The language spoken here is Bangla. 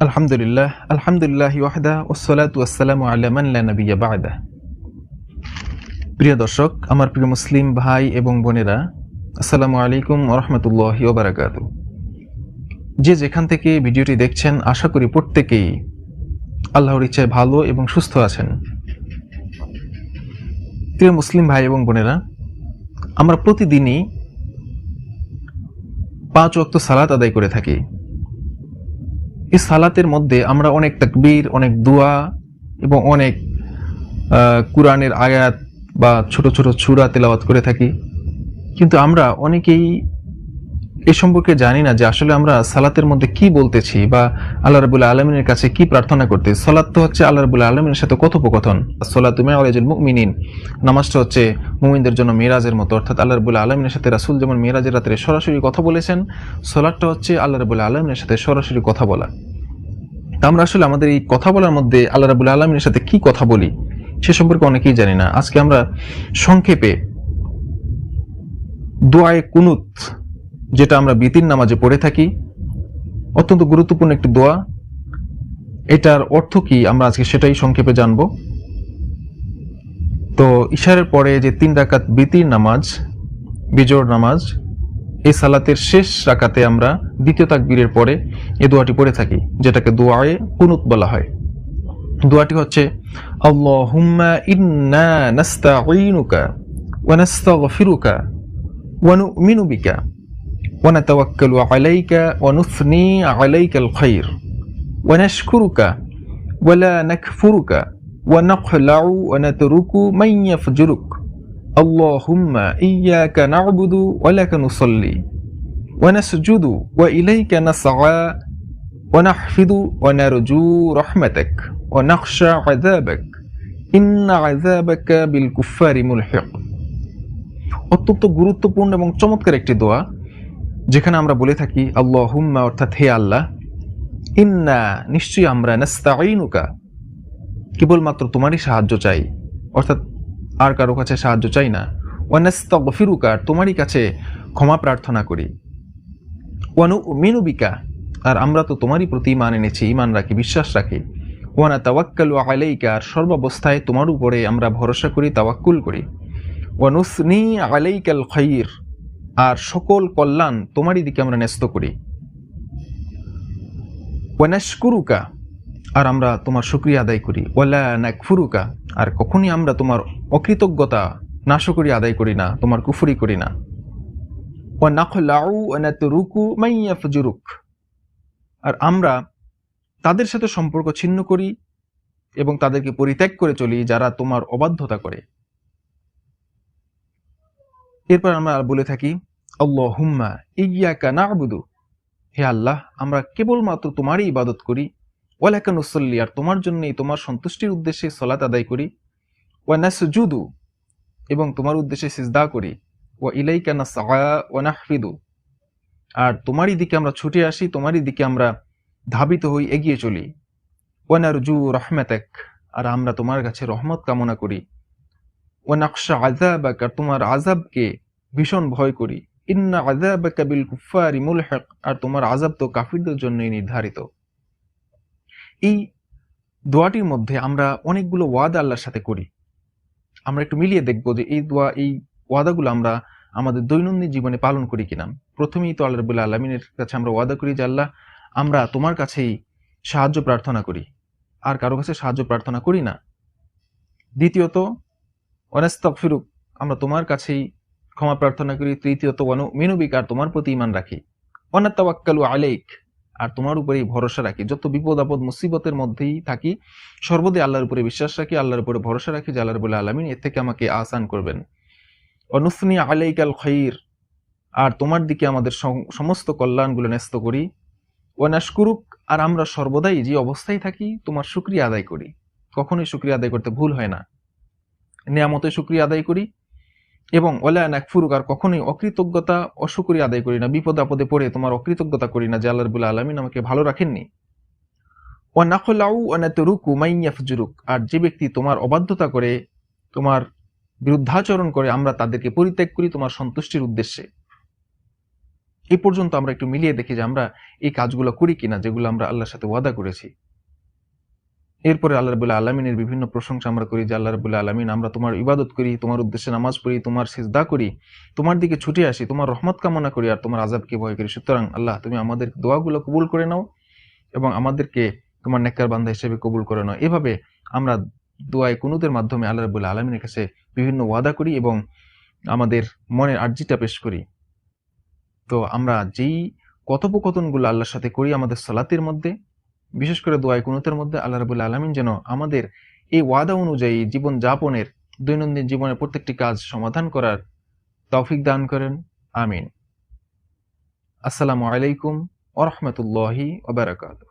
আলহামদুলিল্লাহ ওয়াহদা ওয়াসসালাতু ওয়াসসালামু আলা মান লা নাবিয়্যা বা'দা। প্রিয় দর্শক, আমার প্রিয় মুসলিম ভাই এবং বোনেরা, আসসালামু আলাইকুম ওয়া রাহমাতুল্লাহি ওয়া বারাকাতুহু। যে যেখান থেকে ভিডিওটি দেখছেন, আশা করি প্রত্যেকেই আল্লাহর ইচ্ছায় ভালো এবং সুস্থ আছেন। প্রিয় মুসলিম ভাই এবং বোনেরা, আমরা প্রতিদিনই 5 ওয়াক্ত সালাত আদায় করে থাকি। এই সালাতের মধ্যে আমরা অনেক তাকবীর, অনেক দোয়া এবং অনেক কুরআনের আয়াত বা ছোট ছোট সূরা তেলাওয়াত করে থাকি। কিন্তু আমরা অনেকেই এ সম্পর্কে জানি না যে আসলে আমরা সালাতের মধ্যে কি বলতেছি বা আল্লাহ রাব্বুল আলামিনের কাছে কি প্রার্থনা করতেছি। সালাত তো হচ্ছে আল্লাহ রাব্বুল আলামিনের সাথে কথোপকথন। সালাতু মি'রাজুল মুমিনিন, নামাজটা হচ্ছে মুমিনদের জন্য মিরাজের মতো, অর্থাৎ আল্লাহ রাব্বুল আলামিনের সাথে রাসূল যেমন মিরাজের রাতে সরাসরি কথা বলেছেন, সালাতটা হচ্ছে আল্লাহ রাব্বুল আলামিনের সাথে সরাসরি কথা বলা। আমরা আসলে আমাদের এই কথা বলার মধ্যে আল্লাহ রাব্বুল আলামিনের সাথে কি কথা বলি সে সম্পর্কে অনেকেই জানি না। আজকে আমরা সংক্ষেপে দোয়ায়ে কুনুত, যেটা আমরা বিতির নামাজে পড়ে থাকি, অত্যন্ত গুরুত্বপূর্ণ একটি দোয়া, এটার অর্থ কি আমরা আজকে সেটাই সংক্ষেপে জানব। তো ইশারের পরে যে 3 রাকাত বিতির নামাজ, বিজোড় নামাজ, এই সালাতের শেষ রাকাতে আমরা দ্বিতীয় তাকবীরের পরে এই দোয়াটি পড়ে থাকি, যেটাকে দোয়ায়ে কুনুত বলা হয়। দোয়াটি হচ্ছে আল্লাহুম্মা ইন্না নাস্তাঈনুকা ওয়া নাস্তাগফিরুকা ওয়া নু'মিনু বিকা ওয়া নাতাওয়াক্কালু আলাইকা ওয়া নুসনি আলাইকাল খায়র ওয়া নাশকুরুকা ওয়া লা নাকফুরুকা ওয়া নাখলাউ ওয়া নাতরুকু মান ইয়াফজুরুক আল্লাহুম্মা ইয়্যাকা না'বুদু ওয়া লাকা নুসাল্লি ওয়া নাসজুদু ওয়া ইলাইকা নাসআ ওয়া নাহফিদু ওয়া নারজু রাহমাতাক ওয়া নাখশা আযাবাক ইন্না আযাবাকা বিল কুফফারি মুলহিক। অত্যন্ত গুরুত্বপূর্ণ এবং চমৎকার একটি দোয়া, যেখানে আমরা বলে থাকি আল্লাহুম্মা, অর্থাৎ হে আল্লাহ, ইন্না, নিশ্চয়ই আমরা, নাস্তাঈনুকা, কেবলমাত্র তোমারই সাহায্য চাই, অর্থাৎ আর কারো কাছে সাহায্য চাই না। ওয়া নাস্তাগফিরুকা, তোমারই কাছে ক্ষমা প্রার্থনা করি। ওয়া নু'মিনু বিকা, আর আমরা তো তোমারই প্রতি ঈমান এনেছি, ঈমান রাখি, বিশ্বাস রাখি। ওয়া নাতাওয়াক্কালু আলাইকা, আর সর্বাবস্থায় তোমার উপরে আমরা ভরসা করি, তাওয়াক্কুল করি। ওয়া নুসনি আলাইকাল খায়র, আর সকল কল্যাণ তোমারই দিকে আমরা ন্যস্ত করি। ওয়া নাশকুরুকা, আর আমরা তোমার শুকরিয়া আদায় করি। ওয়া লা নাকফুরুকা, আর কখনই আমরা তোমার অকৃতজ্ঞতা নাশকরি আদায় করি না, তোমার কুফরি করি না। ওয়া নাখলাউ ওয়া নাতরুকু মান ইয়াফজুরুক, আর আমরা তাদের সাথে সম্পর্ক ছিন্ন করি এবং তাদেরকে পরিত্যাগ করে চলি যারা তোমার অবাধ্যতা করে। এরপর আমরা বলে থাকি আল্লাহুম্মা ইয়্যাকা না'বুদু, হে আল্লাহ, আমরা কেবলমাত্র তোমারই ইবাদত করি। ওয়া লাকা নুসাল্লি, আর তোমার জন্যই, তোমার সন্তুষ্টির উদ্দেশ্যে সালাত আদায় করি। ওয়া নাসজুদু, এবং তোমার উদ্দেশ্যে সিজদা করি। ওয়া ইলাইকা নাসআ ওয়া নাহফিদু, আর তোমারই দিকে আমরা ছুটে আসি, তোমারই দিকে আমরা ধাবিত হই, এগিয়ে চলি। ওয়া নারজু রাহমাতাক, আর আমরা তোমার কাছে রহমত কামনা করি। ওয়া নাখশা আযাবাক, আর তোমার আযাবকে ভীষণ ভয় করি। ইন্না আযাবাকা বিল কুফফারি মুলহিক, আর তোমার আযাব তো কাফিরদের জন্যই নির্ধারিত। এই দোয়াটির মধ্যে আমরা অনেকগুলো ওয়াদা আল্লাহর সাথে করি। আমরা একটু মিলিয়ে দেখব যে এই দোয়া, এই ওয়াদাগুলো আমরা আমাদের দৈনন্দিন জীবনে পালন করি কিনা। প্রথমেই তো আল্লাহ রাব্বুল আলামিনের কাছে আমরা ওয়াদা করি যে আল্লাহ, আমরা তোমার কাছেই সাহায্য প্রার্থনা করি, আর কারো কাছে সাহায্য প্রার্থনা করি না। দ্বিতীয়ত ওয়া নাস্তাগফিরুক, আমরা তোমার কাছেই ক্ষমা প্রার্থনা করি। তৃতীয়ত ওয়া নু'মিনু বিকা, আর তোমার প্রতি ঈমান রাখি। ওয়া নাতাওয়াক্কালু আলাইক, আর তোমার উপরেই ভরসা রাখি। যত বিপদ আপদ মুসিবতের মধ্যেই থাকি, সর্বদাই আল্লাহর উপরে বিশ্বাস রাখি, আল্লাহর উপরে ভরসা রাখি যে আল্লাহ রাব্বুল আলামিন এর থেকে আমাকে আসান করবেন। ওয়া নুসনি আলাইকাল খায়র, আর তোমার দিকে আমাদের সমস্ত কল্যাণগুলো ন্যস্ত করি। ওয়া নাশকুরুক, আর আমরা সর্বদাই যে অবস্থায় থাকি তোমার শুকরিয়া আদায় করি, কখনোই শুকরিয়া আদায় করতে ভুল হয় না, নিয়ামতের শুকরিয়া আদায় করি। এবং ওয়ালা নাকফুরুক, আর কখনোই অকৃতজ্ঞতা, অশুকরিয়া আদায় করি না, বিপদ আপদে পড়ে তোমার অকৃতজ্ঞতা করি না যে আল্লাহ রাব্বুল আলামিন আমাকে ভালো রাখেননি। ওয়া নাখলাউ ওয়া নাতরুকু মান ইয়াফজুরুক, আর যে ব্যক্তি তোমার অবাধ্যতা করে, তোমার বিরুদ্ধাচরণ করে, আমরা তাদেরকে পরিত্যাগ করি তোমার সন্তুষ্টির উদ্দেশ্যে। এই পর্যন্ত আমরা একটু মিলিয়ে দেখি যে আমরা এই কাজগুলো করি কিনা যেগুলো আমরা আল্লাহর সাথে ওয়াদা করেছি। এরপরে আল্লাহ রাব্বুল আলামিনের বিভিন্ন প্রশংসা আমরা করি যে আল্লাহ রাব্বুল আলামিন আমরা তোমার ইবাদত করি, তোমার উদ্দেশ্যে নামাজ পড়ি, তোমার সিজদা করি, তোমার দিকে ছুটে আসি, তোমার রহমত কামনা করি আর তোমার আযাবকে ভয় করি। সুতরাং আল্লাহ তুমি আমাদের দোয়াগুলো কবুল করে নাও এবং আমাদেরকে তোমার নেককার বান্দা হিসেবে কবুল করে নাও। এভাবে আমরা দোয়ায়ে কুনুতের মাধ্যমে আল্লাহ রাব্বুল আলামিনের কাছে বিভিন্ন ওয়াদা করি এবং আমাদের মনের আরজিটা পেশ করি। তো আমরা যেই কথোপকথনগুলো আল্লাহর সাথে করি আমাদের সালাতের মধ্যে, বিশেষ করে দোয়ায়ে কুনুতের মধ্যে আল্লাহ রাব্বুল আলামিন যেন আমাদের এই ওয়াদা অনুযায়ী জীবন যাপনের দৈনন্দিন জীবনের প্রত্যেকটি কাজ সমাধান করার তৌফিক দান করেন। আমিন। আসসালামু আলাইকুম ওয়া রাহমাতুল্লাহি ওয়া বারাকাতুহু।